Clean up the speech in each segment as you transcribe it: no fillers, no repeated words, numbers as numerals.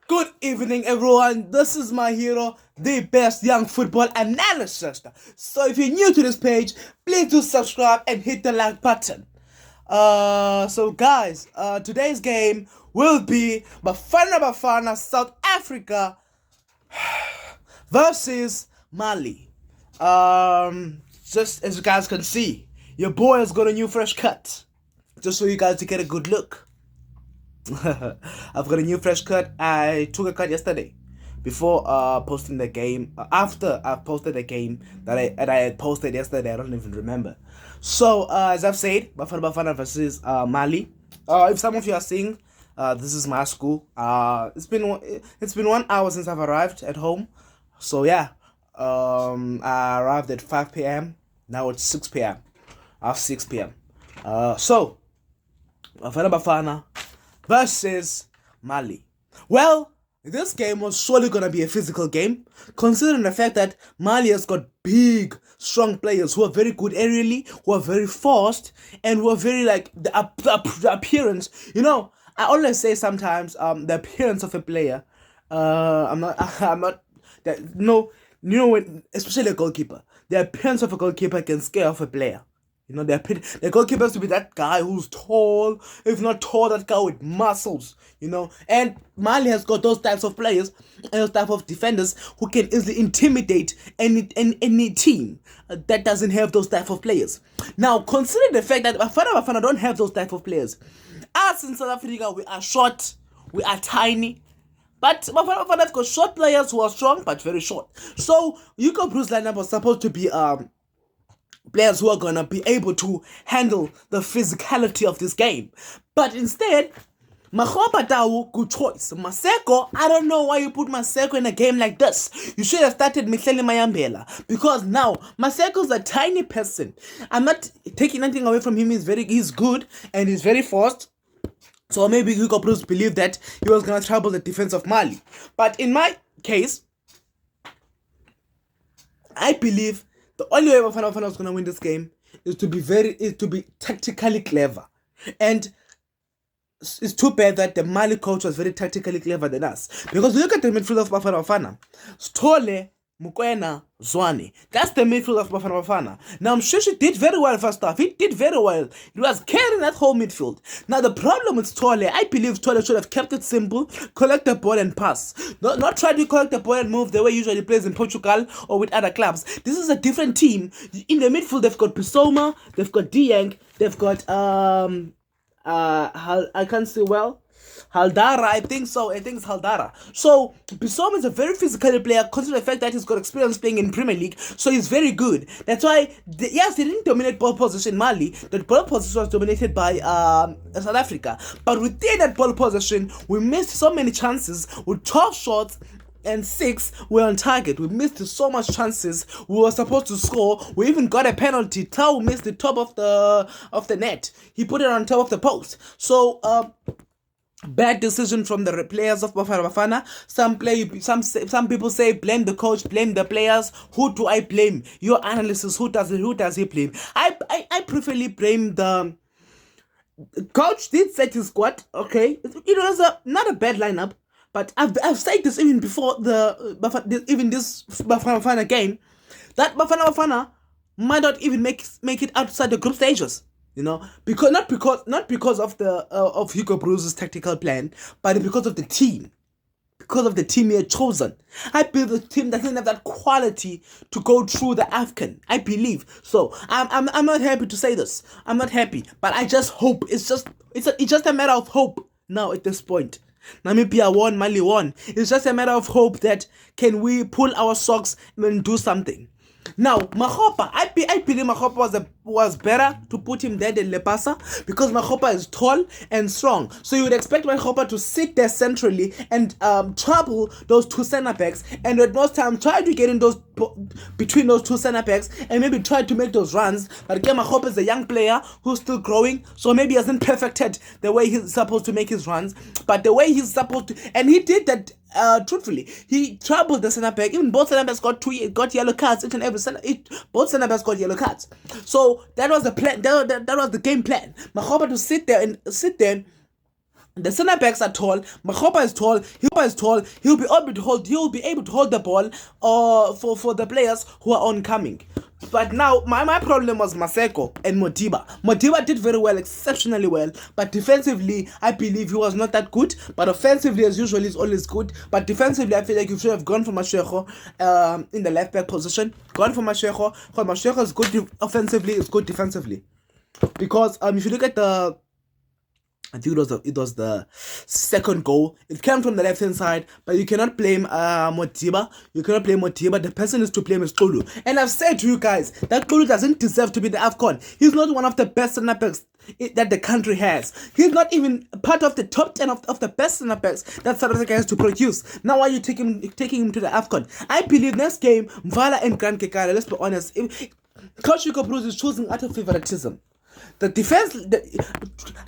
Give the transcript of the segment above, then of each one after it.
Good evening, everyone. This is my hero, the best young football analyst. So, if you're new to this page, please do subscribe and hit the like button. Guys, today's game will be Bafana South Africa versus Mali. Just as you guys can see, your boy has got a new fresh cut. Just so you guys to get a good look. I've got a new fresh cut. I took a cut yesterday before posting the game. After I posted the game that I had posted yesterday, I don't even remember. So as I've said, Bafana versus Mali. If some of you are seeing, this is my school. It's been 1 hour since I've arrived at home. So yeah, I arrived at 5 p.m. Now it's 6 p.m. 6 p.m. Bafana versus Mali. Well, this game was surely going to be a physical game, considering the fact that Mali has got big, strong players who are very good aerially, who are very fast, and who are very the appearance. You know, I always say sometimes the appearance of a player. I'm not that no. You know, when especially a goalkeeper, the appearance of a goalkeeper can scare off a player. You know, the goalkeeper has to be that guy who's tall, if not tall, that guy with muscles, you know. And Mali has got those types of players and those type of defenders who can easily intimidate any team that doesn't have those type of players. Now, consider the fact that Bafana don't have those type of players. Us in South Africa, we are short, we are tiny. But Bafana's got short players who are strong but very short. So, Hugo Bruce lineup was supposed to be players who are gonna be able to handle the physicality of this game. But instead, Makgopa Tau, good choice. Maseko, I don't know why you put Maseko in a game like this. You should have started Mihleli Mayambela. Because now, Maseko's a tiny person. I'm not taking anything away from him. He's good and he's very fast. So maybe Hugo Bruce believed that he was gonna trouble the defense of Mali. But in my case, I believe the only way Bafana was gonna win this game is to be tactically clever. And it's too bad that the Mali coach was very tactically clever than us. Because look at the midfield of Bafana. Stole, Mukwena, Zwane. That's the midfield of Bafana. Now I'm sure she did very well first half. He did very well. He was carrying that whole midfield. Now the problem with Stole, I believe Stole should have kept it simple, collect the ball and pass. Not try to collect the ball and move the way he usually plays in Portugal or with other clubs. This is a different team. In the midfield they've got Bissouma, they've got Dieng, they've got I can't say well. Haldara, I think so. I think it's Haldara. So, Bissouma is a very physical player, considering the fact that he's got experience playing in Premier League, so he's very good. That's why, yes, they didn't dominate ball position in Mali. The ball position was dominated by South Africa. But within that ball position, we missed so many chances with 12 shots and 6 were on target. We missed so much chances. We were supposed to score. We even got a penalty. Tau missed the top of the net. He put it on top of the post. So, bad decision from the players of Bafana. Some people say blame the coach, blame the players. Who do I blame? Your analysis. Who does he blame? I preferably blame the coach. Did set his squad. Okay, it was not a bad lineup. But I've said this even before this Bafana game, that Bafana might not even make it outside the group stages. You know, not because of the of Hugo Bruce's tactical plan, but because of the team. Because of the team he had chosen. I believe the team doesn't have that quality to go through the AFCON. I believe. So I'm not happy to say this. I'm not happy. But I just hope it's just a matter of hope now at this point. Namibia won, Mali won. It's just a matter of hope that can we pull our socks and do something. Now, Makgopa, I believe Makgopa was better to put him there than Lepasa because Makgopa is tall and strong. So you would expect Makgopa to sit there centrally and trouble those two center backs, and at most time try to get in those between those two center backs and maybe try to make those runs. But again, Makgopa is a young player who's still growing, so maybe he hasn't perfected the way he's supposed to make his runs. But the way he's supposed to, and he did that. Truthfully, he troubled the centre back. Even both centre backs got yellow cards. Each and every both centre backs got yellow cards. So that was the plan. That was the game plan. Makgopa to sit there The center backs are tall. Makhopa is tall. Hipa is tall. He'll be able to hold. He'll be able to hold the ball. For the players who are oncoming. But now my problem was Maseko and Modiba. Modiba did very well, exceptionally well. But defensively, I believe he was not that good. But offensively, as usual, he's always good. But defensively, I feel like you should have gone for Mashego in the left back position. Gone for Mashego. Because Mashego is good offensively. It's good defensively. Because if you look at I think it was the second goal. It came from the left hand side, but you cannot blame Modiba. You cannot blame Modiba. The person is to blame is Kulu. And I've said to you guys that Kulu doesn't deserve to be the AFCON. He's not one of the best center backs that the country has. He's not even part of the top 10 of the best center backs that South Africa has to produce. Now why are you taking him to the AFCON? I believe next game, Mvala and Grant Kekale, let's be honest, Coach Hugo Bruce is choosing out of favoritism. The defense,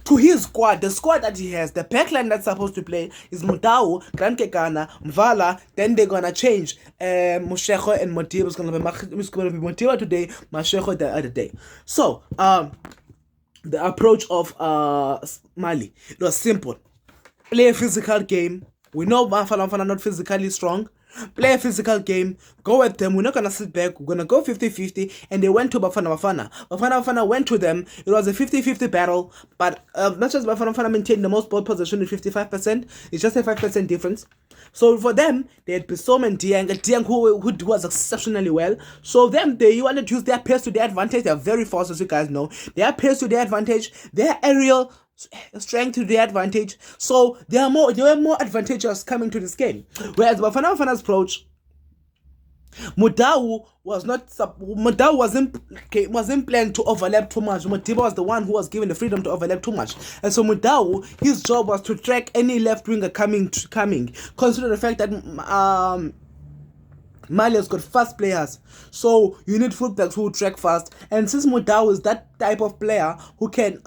to his squad, the squad that he has, the backline that's supposed to play is Mudau, Grant Kekana, Mvala. Then they're gonna change. Mashego and Modiba is gonna be Modiba today, Mashego the other day. So the approach of Mali, it was simple. Play a physical game. We know Bafana are not physically strong. Play a physical game, go at them. We're not going to sit back. We're going to go 50-50. And they went to Bafana went to them. It was a 50-50 battle. But not just Bafana maintained the most ball possession with 55%. It's just a 5% difference. So for them, they had Bisom and Dieng who was exceptionally well. So they wanted to use their pace to their advantage. They're very fast, as you guys know. Their pace to their advantage. Their aerial strength to their advantage. So they were more advantageous coming to this game. Whereas Bafana's approach, Mudau wasn't planned to overlap too much. Modiba was the one who was given the freedom to overlap too much. And so Mudau, his job was to track any left winger coming. Consider the fact that Mali has got fast players, so you need fullbacks who track fast. And since Mudau is that type of player who can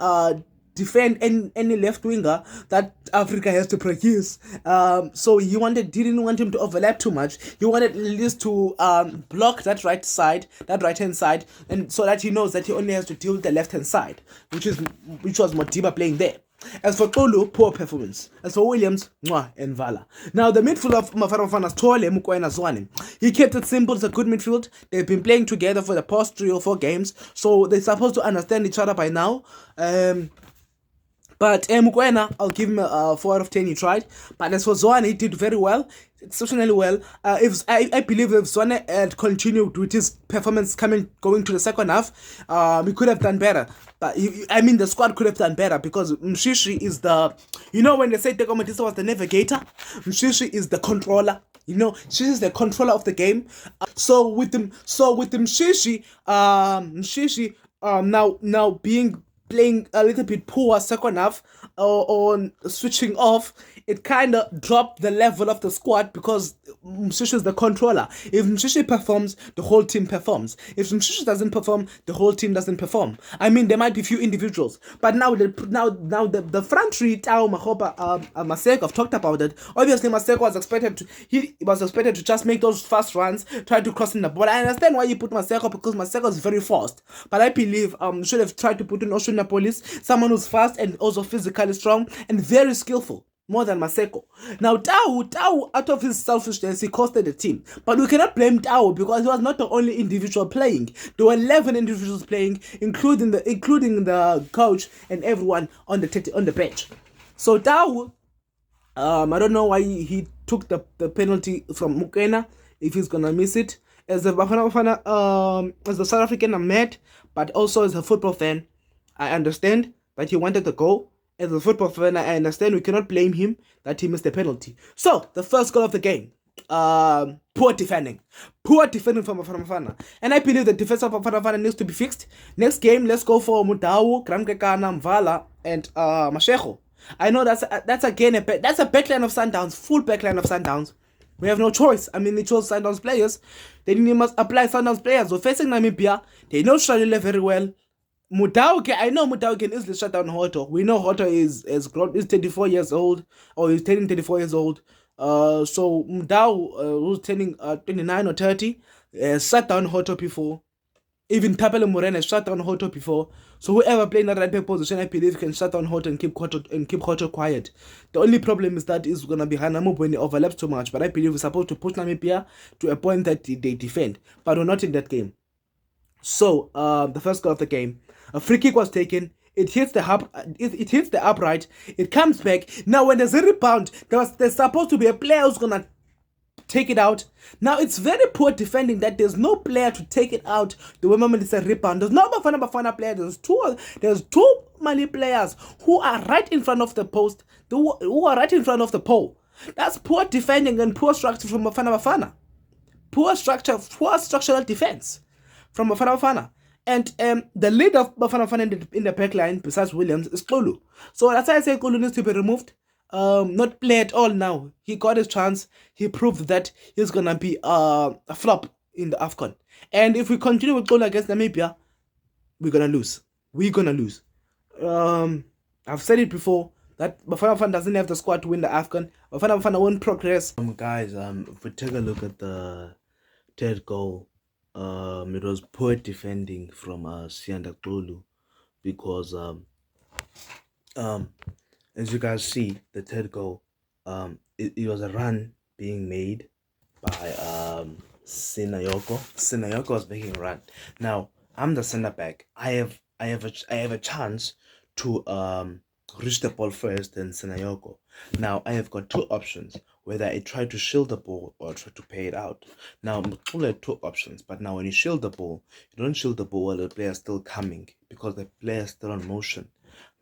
defend any left winger that Africa has to produce, so didn't want him to overlap too much. He wanted at least to block that right hand side, and so that he knows that he only has to deal with the left hand side, which was Modiba playing there. As for Kulu, poor performance. As for Williams, and Vala. Now the midfield of Bafana Tole, Mukwena Zwane. He kept it simple. It's a good midfield. They've been playing together for the past 3 or 4 games, so they're supposed to understand each other by now. But Mukwena, I'll give him a 4 out of 10. He tried. But as for Zwane, he did very well, exceptionally well. I believe if Zwane had continued with his performance going to the second half, he could have done better. But the squad could have done better, because Mshishi is when they say Teko Matisa was the navigator, Mshishi is the controller. Mshishi is the controller of the game. So with Mshishi, now playing a little bit poor second half, or switching off, it kind of dropped the level of the squad, because Mshishi is the controller. If Mshishi performs, the whole team performs. If Mshishi doesn't perform, the whole team doesn't perform. There might be few individuals, but now the front three, Tao, Makhopa, Maseko, I've talked about it. Obviously, Maseko was expected to just make those fast runs, try to cross in the ball. I understand why you put Maseko, because Maseko is very fast. But I believe should have tried to put in Oshun Napolis, someone who's fast and also physically strong and very skillful, more than Maseko. Now Tau, out of his selfishness, he costed the team. But we cannot blame Tau, because he was not the only individual playing. There were 11 individuals playing, including the coach and everyone on the bench. So Tau, I don't know why he took the penalty from Mukwena, if he's gonna miss it. As a Bafana, as a South African, I'm mad, but also as a football fan, I understand that he wanted the goal. As a football fan, I understand we cannot blame him that he missed the penalty. So, the first goal of the game, poor defending from Bafana. And I believe the defense of Bafana needs to be fixed. Next game, let's go for Mudau, Gramkekana, Mvala, and Mashego. I know that's again a backline of Sundowns, full backline of Sundowns. We have no choice. They chose Sundowns players. Then you must apply Sundowns players. So facing Namibia, they know Shalile very well. I know Mudau can easily shut down Hoto. We know Hoto is 34 years old, or he's turning 34 years old. So Mudau, who's turning 29 or 30, shut down Hoto before. Even Tapelo Morena shut down Hoto before. So whoever playing that right back position, I believe can shut down Hoto and keep Hoto quiet. The only problem is that is gonna be Hanamu when he overlaps too much. But I believe we're supposed to push Namibia to a point that they defend. But we're not in that game. So the first goal of the game, a free kick was taken. It hits the it hits the upright. It comes back. Now when there's a rebound, there's supposed to be a player who's gonna take it out. Now it's very poor defending that there's no player to take it out the moment it's a rebound. There's no Bafana player. There's two Mali players who are right in front of the post, who are right in front of the pole. That's poor defending and poor structure from Bafana. Poor structural defense from Bafana. And the lead of Bafana in the back line, besides Williams, is Kulu. So that's why I say Kulu needs to be removed. Not play at all now. He got his chance. He proved that he's gonna be a flop in the AFCON. And if we continue with Kulu against Namibia, we're gonna lose. We're gonna lose. I've said it before that Bafana doesn't have the squad to win the AFCON. Bafana won't progress. Guys, if we take a look at the third goal, it was poor defending from Sianda Kulu because as you guys see, the third goal, it was a run being made by Sinayoko. Sinayoko was making a run. Now I'm the center back. I have a chance to reach the ball first than Sinayoko. Now I have got two options: whether I try to shield the ball or try to pay it out. Now Mutulu had two options, but now when you shield the ball, you don't shield the ball while the player is still coming because the player is still on motion.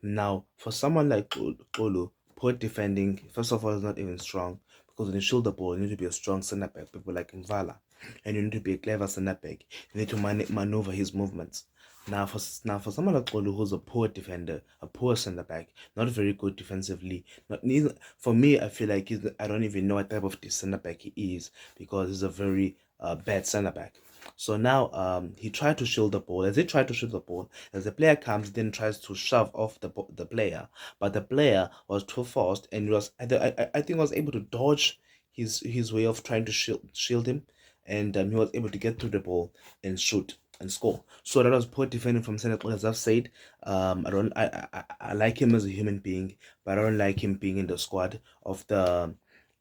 Now, for someone like Olu, poor defending, first of all, is not even strong because when you shield the ball, you need to be a strong center back, people like Mvala, and you need to be a clever center back. You need to maneuver his movements. Now, for someone like Olu, who's a poor defender, a poor center back, not very good defensively, neither for me, I feel like I don't even know what type of center back he is because he's a very bad center back. So now he tried to shield the ball. As he tried to shield the ball, as the player comes, then tries to shove off the player, but the player was too fast and I think was able to dodge his way of trying to shield him, and he was able to get through the ball and shoot and score. So that was poor defending from Senegal. As I've said, I like him as a human being, but I don't like him being in the squad of the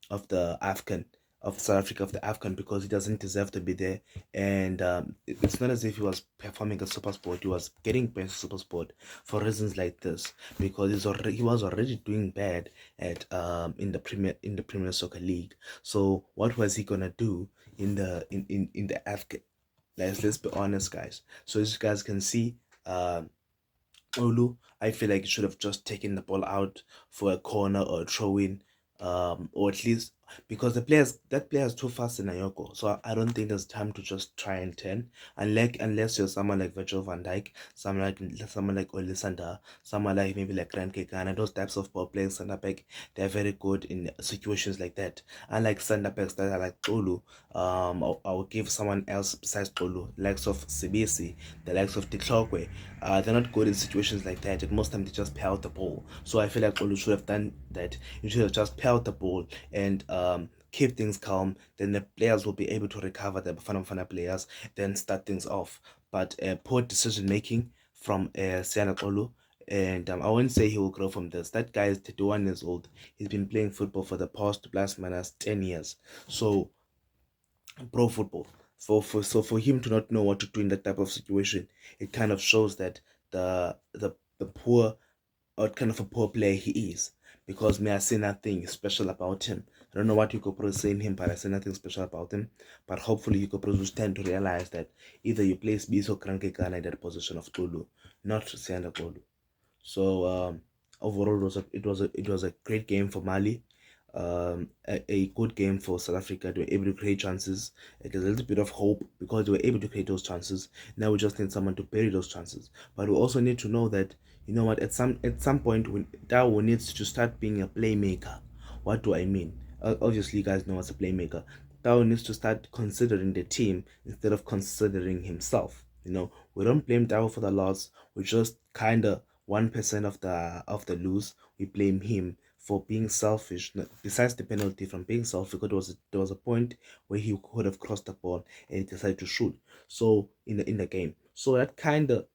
AFCON of South Africa of the AFCON because he doesn't deserve to be there. And it's not as if he was performing a super sport. He was getting best super sport for reasons like this because he was already doing bad at in the Premier Soccer League. So what was he gonna do in the AFCON? Let's be honest, guys. So as you guys can see, Olu, I feel like he should have just taken the ball out for a corner or a throw in, or at least because that player is too fast in Ayoko. So I don't think there's time to just try and turn, unless you're someone like Virgil van Dijk, someone like Olisanda, someone like maybe like Grant Kekana, those types of ball playing center back. They're very good in situations like that. Unlike center backs that are like Olu, I will give someone else besides Olu, the likes of Sibisi, the likes of Tiklokwe. They're not good in situations like that. And most times they just pay out the ball. So I feel like Olu should have done that. You should have just pay out the ball and keep things calm. Then the players will be able to recover, the Bafana players, then start things off. But poor decision making from Siana Olu. And I won't say he will grow from this. That guy is 31 years old. He's been playing football for the past plus minus 10 years. So pro football. For him to not know what to do in that type of situation, it kind of shows that the poor, or kind of a poor player he is. Because me, I see nothing special about him. I don't know what Hugo Pro is saying him, but I see nothing special about him. But hopefully Hugo Pro will tend to realize that either you place Biso Krankekana in that position of Tulu, not Sianda Tulu. So overall, it was a great game for Mali. A good game for South Africa. They were able to create chances. There's a little bit of hope because they were able to create those chances. Now we just need someone to bury those chances. But we also need to know that, you know what, at some point when Dawo needs to start being a playmaker. What do I mean? Obviously you guys know what's a playmaker. Dawo needs to start considering the team instead of considering himself. You know, we don't blame Dawo for the loss. We just kinda 1% of the lose. We blame him for being selfish. Besides the penalty from being selfish, because there was a point where he could have crossed the ball and he decided to shoot. So in the game, So that kind of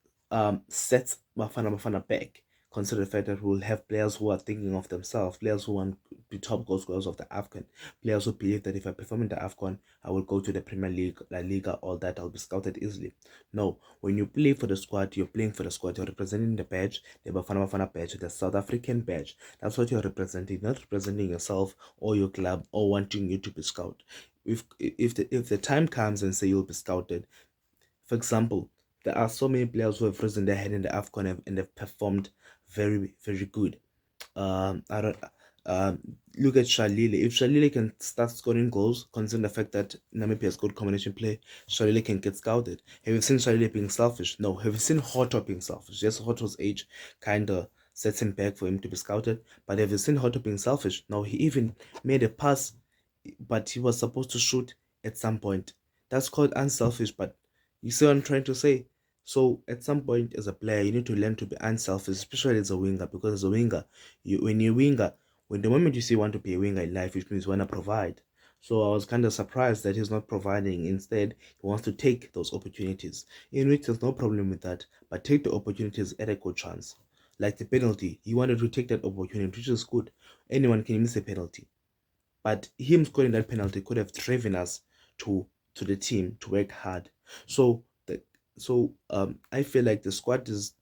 sets Bafana back. Consider the fact that we'll have players who are thinking of themselves, players who want to be top goal scorers of the AFCON, players who believe that if I perform in the AFCON, I will go to the Premier League, La Liga, all that, I'll be scouted easily. No, when you play for the squad, you're playing for the squad, you're representing the badge, the Bafana badge, the South African badge. That's what you're representing, not representing yourself or your club or wanting you to be scouted. If the time comes and say you'll be scouted, for example, there are so many players who have risen their head in the AFCON and have performed very, very good. I don't. Look at Shalile. If Shalile can start scoring goals, considering the fact that Namibia has good combination play, Shalile can get scouted. Have you seen Shalile being selfish? No. Have you seen Hoto being selfish? Yes, Hoto's age kind of sets him back for him to be scouted. But have you seen Hoto being selfish? No. He even made a pass, but he was supposed to shoot at some point. That's called unselfish. But you see what I'm trying to say? So at some point as a player, you need to learn to be unselfish, especially as a winger, because as a winger, when you're a winger, when the moment you say you want to be a winger in life, which means you want to provide. So I was kind of surprised that he's not providing. Instead, he wants to take those opportunities, in which there's no problem with that, but take the opportunities at a good chance. Like the penalty, he wanted to take that opportunity, which is good. Anyone can miss a penalty. But him scoring that penalty could have driven us to the team to work hard. So I feel like the squad is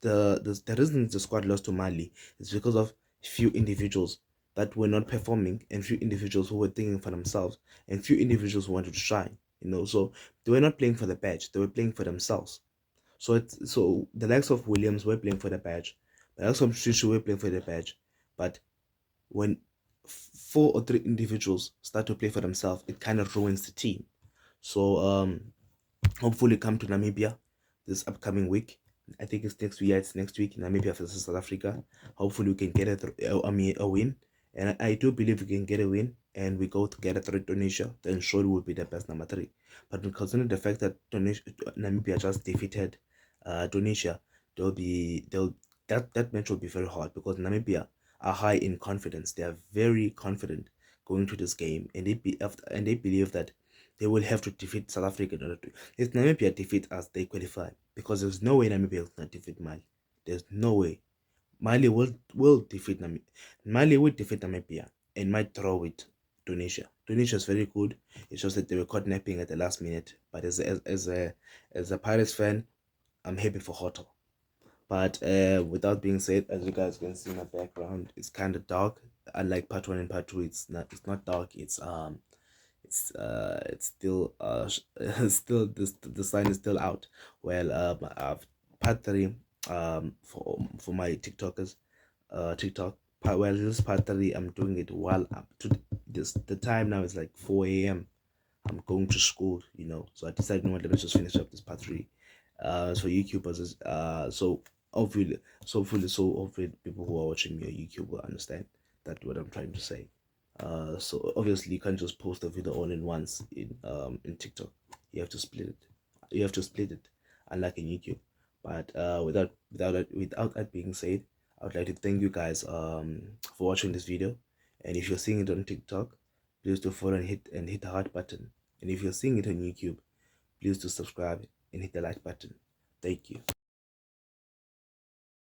the reason the squad lost to Mali is because of few individuals that were not performing, and few individuals who were thinking for themselves, and few individuals who wanted to shine. So they were not playing for the badge; they were playing for themselves. So the likes of Williams were playing for the badge, the likes of Shushu were playing for the badge, but when four or three individuals start to play for themselves, it kind of ruins the team. So hopefully come to Namibia this upcoming week. I think it's next week. Yeah, it's next week. Namibia versus South Africa. Hopefully we can get a win, and I do believe we can get a win, and we go together through Tunisia. Then surely we'll be the best number three. But considering the fact that Namibia just defeated Tunisia, they'll that match will be very hard because Namibia are high in confidence. They are very confident going to this game, and they believe that they will have to defeat South Africa in order to. If Namibia defeat us, they qualify because there's no way Namibia will not defeat Mali. There's no way. Mali will defeat Namibia. Mali will defeat Namibia and might draw with Tunisia. Tunisia is very good. It's just that they were caught napping at the last minute. But as a Pirates fan, I'm happy for Hoto. But without being said, as you guys can see in my background, it's kind of dark. Unlike part one and part two, it's not dark. It's still still the sign is still out. Well, I've part three for my TikTokers, TikTok. Well, this part three, I'm doing it while up to this. The time now is like 4 a.m. I'm going to school, so I decided, let me just finish up this part three. So YouTubers is hopefully people who are watching me on YouTube will understand that what I'm trying to say. So obviously you can't just post a video all in once in TikTok. You have to split it. You have to split it, unlike in YouTube. But without that being said, I would like to thank you guys for watching this video. And if you're seeing it on TikTok, please do follow and hit the heart button. And if you're seeing it on YouTube, please do subscribe and hit the like button. Thank you.